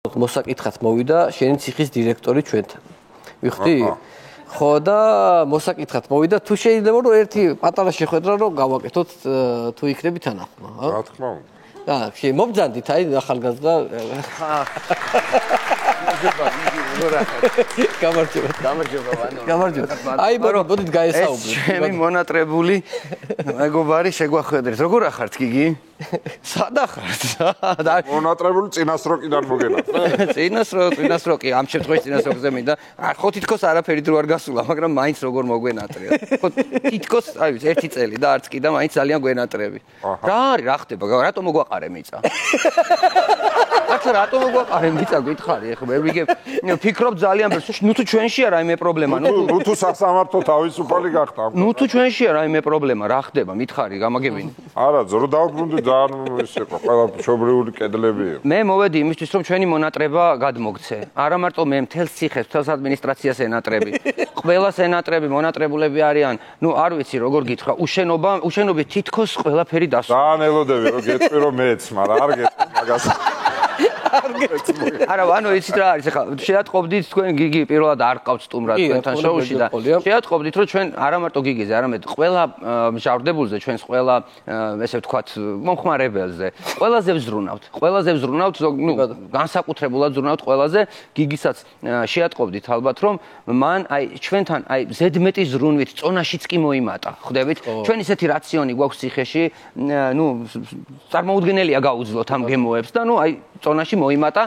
მოსაკითხად მოვიდა შენი ციხის დირექტორი ჩვენთან. ვიხდი? ხო და მოსაკითხად მოვიდა თუ შეიძლება რომ ერთი პატარა შეხვედრა რომ გავაკეთოთ თუ იქნები თანახმა, ხო? რა თქმა უნდა. და მობძანდით აი ახალგაზრდა. გამარჯობა. აი მოდით გაესაუბროთ. ჩემი მონატრებული მეგობარი შეგვახვედრეთ. როგორ ახართ გიგი? სად ახართ? მონატრებული წინასროკიდან მოგენახა. წინასროკი, ამ შემთხვევაში წინასროკზე მინდა. ხო თითქოს არაფერი დრო არ გასულა, მაგრამ მაინც როგორ მოგვენატრია. ხო თითქოს აი ერთი წელი და არც კი და მაინც ძალიან გვენატრები. რა არის, რა ხდება? რატომ მოგვაყარე მიწა? ახლა რატომ მოგვაყარე მიწა გითხარი? ეხლა მე ვიგებ, ფიქრობ ძალიან ბევრს. ნუ თუ ჩვენშია რაიმე პრობლემა, ნუ თუ სასამართლო თავისუფალი გახდა. ნუ თუ ჩვენშია რაიმე პრობლემა, რა ხდება? მითხარი, გამაგებინე. არა, ზორო დავბრუნდი ძალიან ის იყო, ყველა მშობლიური კედლები იყო. მე მოვედი იმისთვის, რომ ჩვენი მონატრება გადმოგცე. არა მარტო მე მთელს ციხეს, მთელს ადმინისტრაციას ენატრები. ყველას ენატრები, მონატრებულები არიან. ნუ არ ვიცი როგორ გითხრა, უშენობით თითქოს ყველაფერი დასვა. ძალიან ელოდები რომ გეტყვი რომ მეც, მაგრამ არ გეტყვი მაგას. არა, ანუ იცით რა არის, ახლა შეატყობდით თქვენ გიგი პირველად არ ყავთ სტუმრად თქვენთან შოუში და შეატყობდით რომ ჩვენ არა მარტო გიგიზე, არამედ ყველა მჟავრდებულზე, ჩვენს ყველა ესე ვთქვათ, მომხმარებელზე, ყველაზე ვზრუნავთ, ნუ განსაკუთრებულად ვზრუნავთ ყველაზე, გიგისაც შეატყობდით ალბათ რომ მან აი ჩვენთან აი ზედმეტი ზრუნვით წონაშიც კი მოიმატა. ხვდებით? ჩვენ ისეთი რაციონი გვაქვს ციხეში, ნუ წარმოუდგენელია გაუძლოთ ამ გემოებს და ნუ აი წონაში მოიმატა.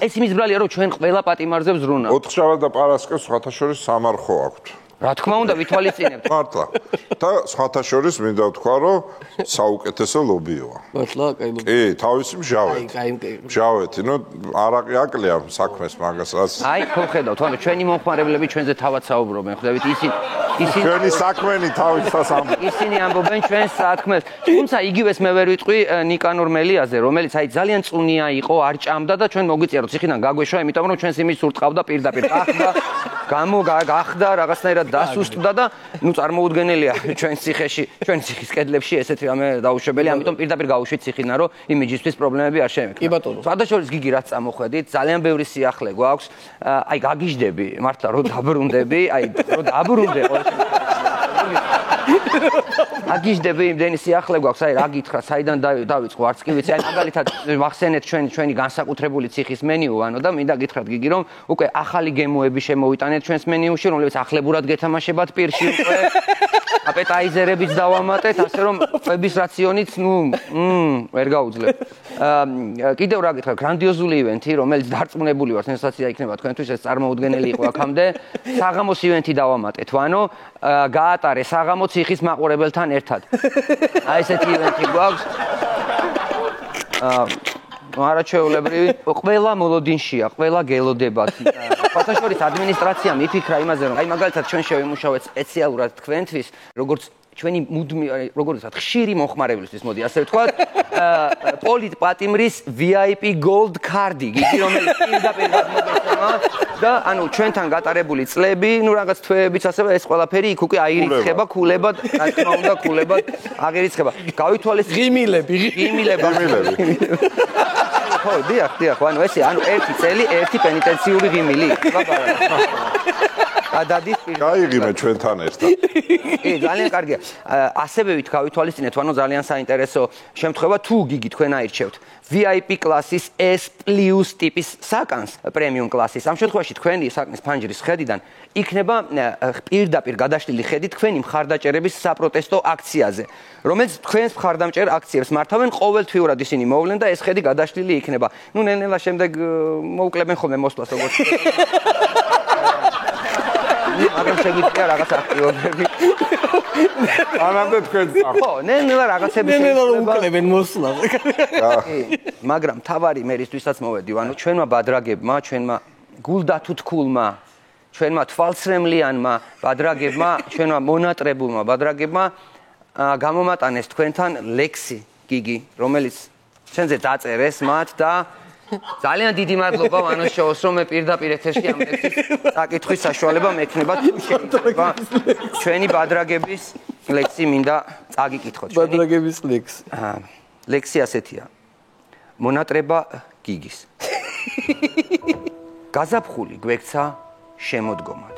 ეს იმის ბრალია რომ ჩვენ ყველა პატიმარზე ვზრუნავთ. ოთხშაბათ და პარასკევს სხვათა შორის სამარხო აქვთ. რა თქმა უნდა, ვითვალისწინებთ. მართლა. და სხვათა შორის მინდა ვთქვა, რომ საუკეთესო ლობიოა. მართლა, კაი ლობი. კი, თავისი მჟავეთი. კაი. მჟავეთი, ნუ არაყი აკლია საქმეს მაგას, რაც აი, ხო ხედავთ, ანუ ჩვენი მომხმარებლები ჩვენზე თავად საუბრობენ, ხვდებით, ისინი ჩვენი საქმენი თავისას ამბობენ. ისინი ამბობენ ჩვენს საქმეს. თუმცა იგივეს მე ვერ ვიტყვი ნიკანორ მელიაზე, რომელიც აი ძალიან წუნია იყო, არ ჭამდა და ჩვენ მოგვიწია რომ ციხიდან გაგვეშვა, იმიტომ რომ ჩვენს იმის სულ ტყავდა პირდაპირ. გახდა რაღაცნაირად დასუსტდა და ნუ წარმოუდგენელია ჩვენს ციხეში, ჩვენს ციხის კედლებში ესეთი რამე დაუშვებელი, ამიტომ პირდაპირ გავუშვით ციხიდან, რომ იმიჯისთვის პრობლემები არ შემექნა. კი ბატონო. სხვადასხვა გიგი რაც წამოხვედით, ძალიან ბევრი სიახლე გვაქვს. აი გაგიჟდები, მართლა რომ დაბრუნდები, აგიჟდები, იმდენი სიახლე გვაქვს, აი რა გითხრა, საიდან დავიწყო, არც კი ვიცი, აი მაგალითად ვახსენეთ ჩვენი განსაკუთრებული ციხის მენიუ, ანუ და მინდა გითხრათ გიგი, რომ უკვე ახალი გემოები შემოვიტანეთ ჩვენს მენიუში, რომლებიც ახლებურად გეთამაშებათ პირში უკვე. აპეტაიზერებიც დავამატეთ, ასე რომ ყების რაციონიც, ვერ გაუძლებ. კიდევ რა გითხრა, გრანდიოზული ივენთი, რომელიც დარწმუნებული ვარ, სენსაცია იქნება თქვენთვის, ეს წარმოუდგენელი იყო აქამდე. საღამოს ივენთი დავამატეთ, ანუ გაატარე საღამო ციხის მაყურებელთან ერთად. აი ესეთი ივენთი გვაქვს. არაჩვეულებრივი, ყველა მოლოდინშია, ყველა გელოდებათ. ფათაშორის ადმინისტრაცია მიფიქრა იმაზე, რომ აი მაგალითად ჩვენ შევიმუშავეთ სპეციალურად თქვენთვის, როგორც ჩვენი როგორც ვთქვათ, ხშირი მომხმარებლისთვის, მოდი ასე ვთქვათ, პოლიტ პატიმრის VIP Gold card-ი, გიგი, რომელიც პირდაპირ მოგეცემა და ანუ ჩვენთან გატარებული წლები, ნუ რაღაც თვეებიც ასევე ეს ყველაფერი იქ უკვე აირიცხება, ქულებად, რა თქმა უნდა, ქულებად აღერიცხება. გავითვალეს ღიმილები. ხო, დიახ, ანუ ესე, ანუ ერთი წელი, ერთი პენიტენციური ღიმილი. ადადის გაიღიმე ჩვენთან ერთად. კი, ძალიან კარგია. ასევე გავითვალისწინეთ, ანუ ძალიან საინტერესო შემთხვევა, თუ გიგი თქვენ აირჩევთ VIP კლასის S+ ტიპის საკანს, პრემიუმ კლასის. ამ შემთხვევაში თქვენი საკნის ფანჯრის ხედიდან იქნება პირდაპირ გადაშლილი ხედი თქვენი მხარდაჭერების საპროტესტო აქციაზე, რომელიც თქვენს მხარდამჭერ აქციებს მართავენ, ყოველთვიურად ისინი მოვლენ და ეს ხედი გადაშლილი იქნება. ნუ ნელ-ნელა შემდეგ მოუკლებენ ხოლმე მოსვლას როგორც მაგრამ შეგვიძლია რაღაც აქტიობები. ანამდე თქვენ ხო, ნელ-ნელა რაღაცები უკლებენ მოსვლას. მაგრამ თავარი მერისთვისაც მოვედი, ანუ ჩვენმა ბადრაგებმა, ჩვენმა გულდათუთქულმა, ჩვენმა თვალსრემლიანმა ბადრაგებმა, ჩვენმა მონატრებულმა ბადრაგებმა გამომატანეს თქვენთან ლექსი გიგი, რომელიც ჩვენზე დაწერეს მათ და ძალიან დიდი მადლობა ვანოს შოუს, რომ მე პირდაპირ ეთერში ამ ლექსის საკითხვის საშუალება მექნება თუ შეიძლება ჩვენი ბადრაგების ლექსი მინდა წაგიკითხოთ. ბადრაგების ლექსი. ლექსი ასეთია. მონატრება გიგის. გაზაფხული გვექცა შემოდგომად.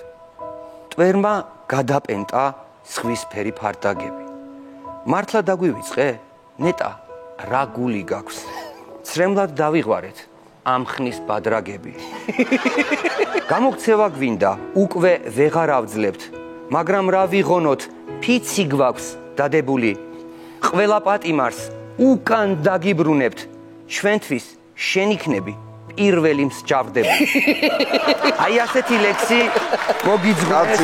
ტვერმა გადაპენტა სხვისფერი ფარდაგები. მართლა დაგვივიწყე? ნეტა, რა გული გაქვს? ცრემლად დავიღვარეთ ამ ხნის ბადრაგები. გამოგცევა გვინდა, უკვე ვეღარ ავძლებთ, მაგრამ რა ვიღონოთ, ფიცი გვაქვს დადებული. ყველა პატიმარს უკან დაგიბრუნებთ, ჩვენთვის შენ იქნები პირველი მსჯავრდები. აი ასეთი ლექსი მოგიძღვნეს.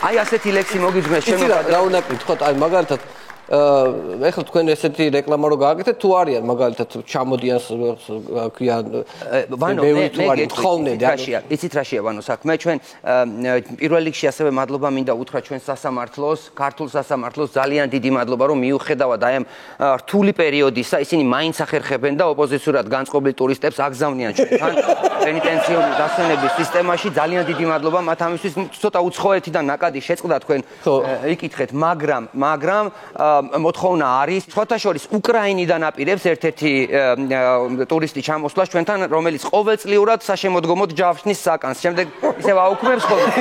აი ასეთი ლექსი მოგიძღვნეს შენ რა უნდა გითხოთ, აი მაგალითად ეხლა თქვენ ესეთი რეკლამა რო გააკეთეთ, თუ არიან მაგალითად ჩამოდიან ქვია ბევრი თუ არის ხოლმე იცით რაშია ვანო საქმე ჩვენ პირველ რიგში ასევე მადლობა მინდა უთხრა ჩვენ სასამართლოს ქართულ სასამართლოს ძალიან დიდი მადლობა რომ მიუხედავად აი ამ რთული პერიოდისა ისინი მაინც ახერხებენ და ოპოზიციურად განწყობილ ტურისტებს აგზავნიან ჩვენთან პენიტენციური დასვენების სისტემაში ძალიან დიდი მადლობა მათ ამისთვის ცოტა უცხოეთიდან ნაკადი შეწყდა თქვენ იკითხეთ მაგრამ მოთხოვნა არის სხვათა შორის უკრაინიდან აპირებს ერთ-ერთი ტურისტი ჩამოსვლას ჩვენთან რომელიც ყოველწლიურად საშემოდგომოდ ჯავშნის საკანს შემდეგ ისევ აუქმებს ხოლმე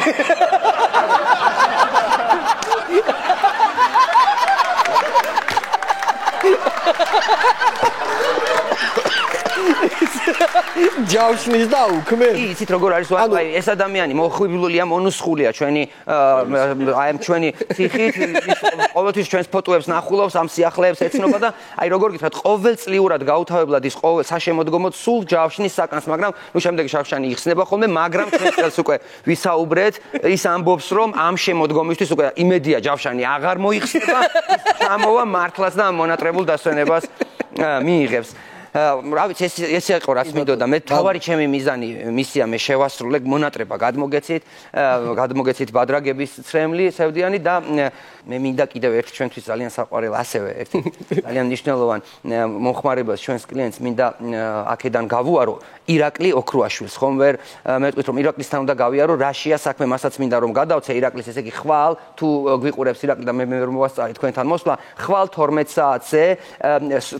ჯავშნის და უქმე. იცით როგორ არის აი ეს ადამიანი მოხიბლულია მონუსხულია ჩვენი აი ამ ჩვენი ციხით ყოველთვის ჩვენს ფოტოებს ნახულობს ამ სიახლეებს ეცნობა და აი როგორ გითხრათ ყოველწლიურად გაუთავებლად ის საშემოდგომოდ სულ ჯავშნის საკანს მაგრამ ნუ შემდეგ შავშანი იხსნება ხოლმე მაგრამ ჩვენ წელს უკვე ვისაუბრეთ ის ამბობს რომ ამ შემოდგომისთვის უკვე იმედია ჯავშანი აღარ მოიხსნება ჩამოვა მართლაც და მონატრებულ დასვენებას მიიღებს რა ვიცი ეს იყო რაც მინდოდა მე თავარი ჩემი მიზანი მისია მე შევასრულე მონატრება გადმოგეცით ბადრაგების ცრემლი სევდიანი და მე მინდა კიდევ ერთ ჩვენთვის ძალიან საყვარელ ასევე ერთი ძალიან მნიშვნელოვან მომხმარებას ჩვენს კლიენტს მინდა აქედან გავუარო ირაკლი ოქრუაშვილს ხომ ვერ მეთქვით რომ ირაკლისთან უნდა გავიარო რაშია საქმე მასაც მინდა რომ გადავცე ირაკლის ესე იგი ხვალ თუ გვიყურებს ირაკლი და მე ვერ მოვასწარი თქვენთან მოსვლა ხვალ 12 საათზე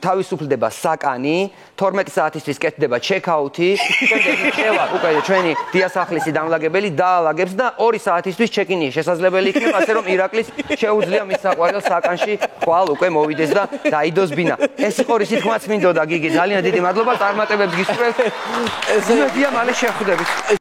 თავისუფლდება საკანი 12 საათისთვის კეთდება ჩეკაუთი, შემდეგ იქნება უკვე ჩვენი დიასახლისი დამლაგებელი დაალაგებს და 2 საათისთვის ჩეკინი შესაძლებელი იქნება, ასე რომ ირაკლის შეუძლია მის საყვარელ საკანში ხვალ უკვე მოვიდეს და დაიდოს ბინა. ეს იყო რისი თქმაც მინდოდა გიგი, ძალიან დიდი მადლობა წარმატებებს გისურვებთ. ესეა მალე შევხვდებით.